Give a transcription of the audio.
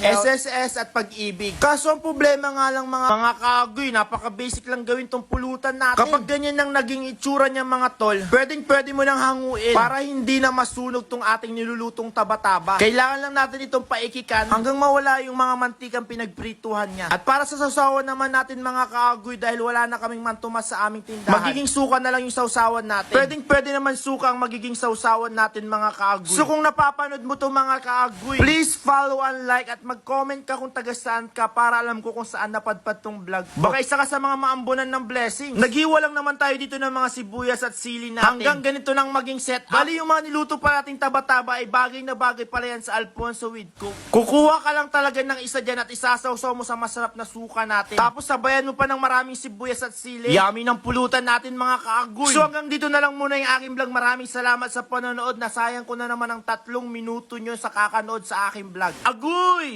SSS at Pag-ibig. Kaso ang problema nga lang mga kaagoy, napaka-basic lang gawin tong pulutan natin. Kapag ganyan ang naging itsura niya mga tol, pwede mo nang hanguin para hindi na masunog tong ating nilulutong taba-taba. Kailangan lang natin itong paikikan hanggang mawala yung mga mantikang pinagprituhan niya. At para sa sausawan naman natin mga kaagoy, dahil wala na kaming mantumas sa aming tindahan, magiging suka na lang yung sausawan natin. Pwede naman suka ang magiging sausawan natin mga kaagoy. So kung napapanood mo to mga kaagoy, please follow and like at mag-comment ka kung taga saan ka para alam ko kung saan napadpad tong vlog. Baka isa ka sa mga maambunan ng blessing. Naghiwa lang naman tayo dito ng mga sibuyas at sili natin. Hanggang ganito nang maging set up. Bali yung mga niluto pa nating taba-taba ay bagay na bagay pala yan sa Alfonso with Coke. Kukuha ka lang talaga ng isa dyan at isasawsaw mo sa masarap na suka natin. Tapos sabayan mo pa ng maraming sibuyas at sili. Yummy ng pulutan natin mga kaagoy. So hanggang dito na lang muna yung aking vlog. Maraming salamat sa panonood. Nasayang ko na naman ang 3 minuto nyo sa kakanood sa aking vlog. Agoy!